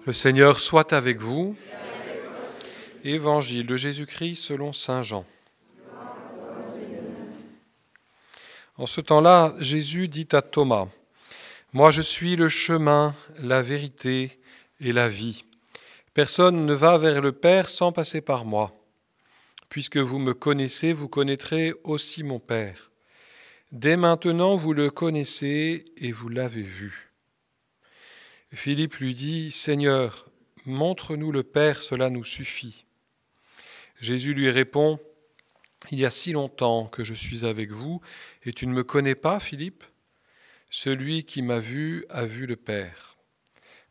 Le Seigneur soit avec vous. Évangile de Jésus-Christ selon saint Jean. En ce temps-là, Jésus dit à Thomas, « Moi je suis le chemin, la vérité et la vie. Personne ne va vers le Père sans passer par moi. Puisque vous me connaissez, vous connaîtrez aussi mon Père. Dès maintenant, vous le connaissez et vous l'avez vu. » Philippe lui dit, « Seigneur, montre-nous le Père, cela nous suffit. » Jésus lui répond, « Il y a si longtemps que je suis avec vous, et tu ne me connais pas, Philippe ? Celui qui m'a vu a vu le Père.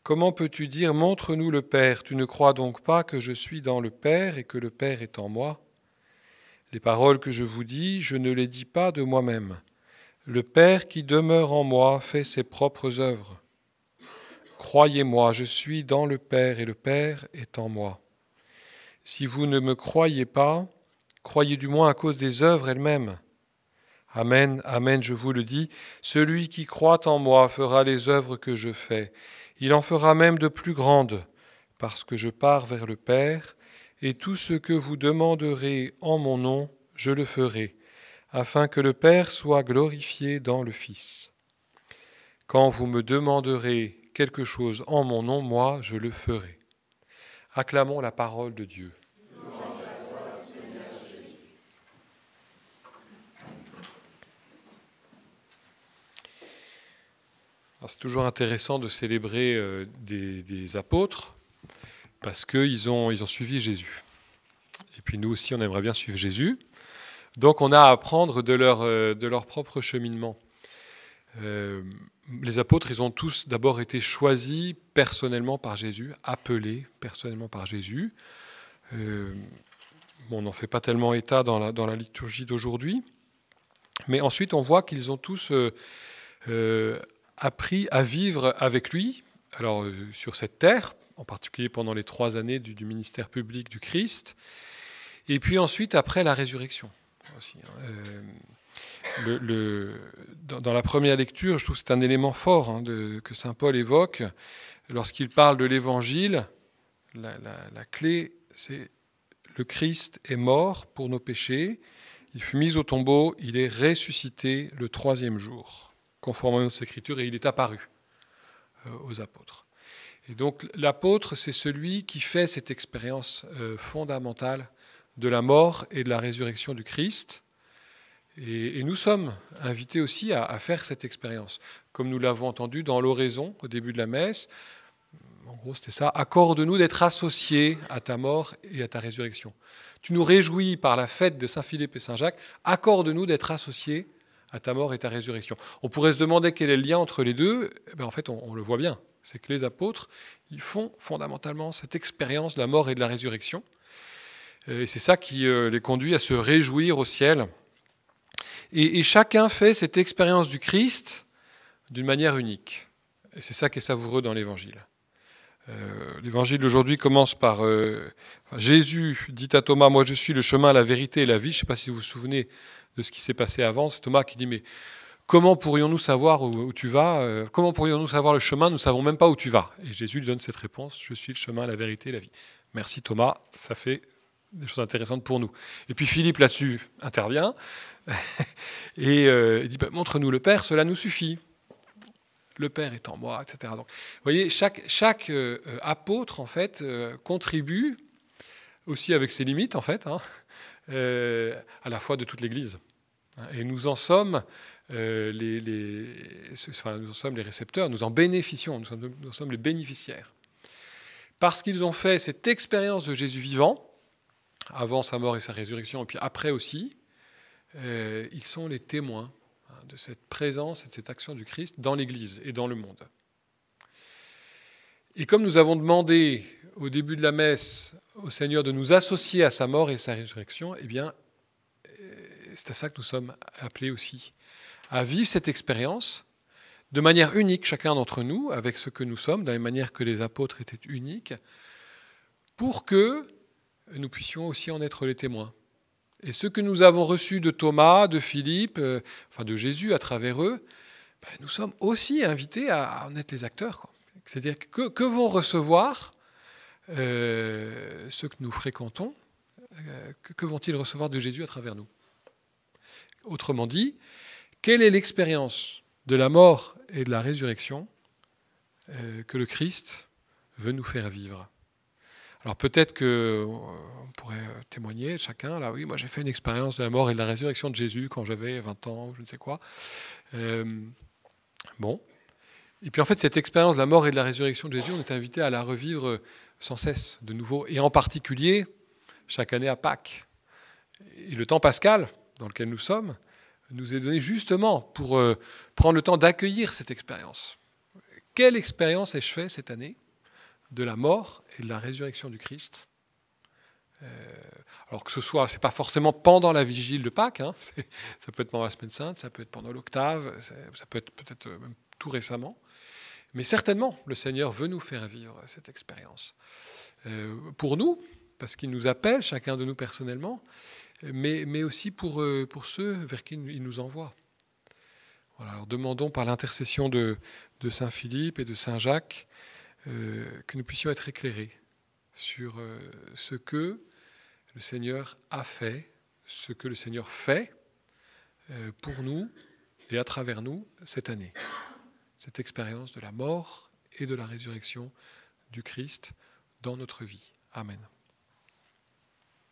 Comment peux-tu dire, montre-nous le Père ? Tu ne crois donc pas que je suis dans le Père et que le Père est en moi ? Les paroles que je vous dis, je ne les dis pas de moi-même. Le Père qui demeure en moi fait ses propres œuvres. Croyez-moi, je suis dans le Père et le Père est en moi. Si vous ne me croyez pas, croyez du moins à cause des œuvres elles-mêmes. Amen, amen, je vous le dis, celui qui croit en moi fera les œuvres que je fais. Il en fera même de plus grandes, parce que je pars vers le Père, et tout ce que vous demanderez en mon nom, je le ferai, afin que le Père soit glorifié dans le Fils. Quand vous me demanderez quelque chose en mon nom, moi, je le ferai. Acclamons la parole de Dieu. C'est toujours intéressant de célébrer des apôtres parce qu'ils ont suivi Jésus. Et puis nous aussi, on aimerait bien suivre Jésus. Donc on a à apprendre de leur propre cheminement. Les apôtres, ils ont tous d'abord été choisis personnellement par Jésus, appelés personnellement par Jésus. On n'en fait pas tellement état dans la liturgie d'aujourd'hui. Mais ensuite, on voit qu'ils ont tous appris à vivre avec lui, alors sur cette terre, en particulier pendant les 3 années du ministère public du Christ, et puis ensuite après la résurrection. Aussi, dans la première lecture, je trouve que c'est un élément fort que saint Paul évoque lorsqu'il parle de l'Évangile. La clé, c'est le Christ est mort pour nos péchés, il fut mis au tombeau, il est ressuscité le 3e jour, conformément aux Écritures, et il est apparu aux apôtres. Et donc l'apôtre, c'est celui qui fait cette expérience fondamentale de la mort et de la résurrection du Christ. Et nous sommes invités aussi à faire cette expérience. Comme nous l'avons entendu dans l'oraison au début de la messe, en gros c'était ça, accorde-nous d'être associés à ta mort et à ta résurrection. Tu nous réjouis par la fête de Saint Philippe et Saint Jacques, accorde-nous d'être associés à ta mort et ta résurrection. On pourrait se demander quel est le lien entre les deux. En fait, on le voit bien. C'est que les apôtres, ils font fondamentalement cette expérience de la mort et de la résurrection. Et c'est ça qui les conduit à se réjouir au ciel. Et chacun fait cette expérience du Christ d'une manière unique. Et c'est ça qui est savoureux dans l'Évangile. L'Évangile d'aujourd'hui commence par Jésus dit à Thomas, « Moi je suis le chemin, la vérité et la vie ». Je ne sais pas si vous vous souvenez de ce qui s'est passé avant. C'est Thomas qui dit, « Mais comment pourrions-nous savoir où tu vas ? Comment pourrions-nous savoir le chemin ? Nous ne savons même pas où tu vas. » Et Jésus lui donne cette réponse, « Je suis le chemin, la vérité et la vie ». Merci Thomas, ça fait des choses intéressantes pour nous. Et puis Philippe là-dessus intervient et il dit, « Montre-nous le Père, cela nous suffit. » Le Père est en moi, etc. Donc, vous voyez, chaque apôtre, en fait, contribue, aussi avec ses limites, en fait, à la foi de toute l'Église. Et nous en sommes, nous en sommes les récepteurs, nous en bénéficions, nous sommes les bénéficiaires. Parce qu'ils ont fait cette expérience de Jésus vivant, avant sa mort et sa résurrection, et puis après aussi, ils sont les témoins de cette présence et de cette action du Christ dans l'Église et dans le monde. Et comme nous avons demandé au début de la messe au Seigneur de nous associer à sa mort et sa résurrection, eh bien, c'est à ça que nous sommes appelés aussi, à vivre cette expérience de manière unique, chacun d'entre nous, avec ce que nous sommes, de la même manière que les apôtres étaient uniques, pour que nous puissions aussi en être les témoins. Et ce que nous avons reçu de Thomas, de Philippe, de Jésus à travers eux, nous sommes aussi invités à en être les acteurs. C'est-à-dire que vont recevoir ceux que nous fréquentons, que vont-ils recevoir de Jésus à travers nous? Autrement dit, quelle est l'expérience de la mort et de la résurrection que le Christ veut nous faire vivre? Alors peut-être qu'on pourrait témoigner chacun, là, oui, moi j'ai fait une expérience de la mort et de la résurrection de Jésus quand j'avais 20 ans, ou je ne sais quoi. Bon. Et puis en fait, cette expérience de la mort et de la résurrection de Jésus, on est invité à la revivre sans cesse, de nouveau, et en particulier chaque année à Pâques. Et le temps pascal dans lequel nous sommes nous est donné justement pour prendre le temps d'accueillir cette expérience. Quelle expérience ai-je fait cette année de la mort et de la résurrection du Christ? Alors que ce soit, c'est pas forcément pendant la vigile de Pâques, hein, ça peut être pendant la Semaine Sainte, ça peut être pendant l'octave, ça peut être peut-être même tout récemment. Mais certainement, le Seigneur veut nous faire vivre cette expérience. Pour nous, parce qu'il nous appelle, chacun de nous personnellement, mais aussi pour ceux vers qui il nous envoie. Voilà, alors demandons par l'intercession de Saint Philippe et de Saint Jacques que nous puissions être éclairés sur ce que le Seigneur a fait, ce que le Seigneur fait pour nous et à travers nous cette année. Cette expérience de la mort et de la résurrection du Christ dans notre vie. Amen.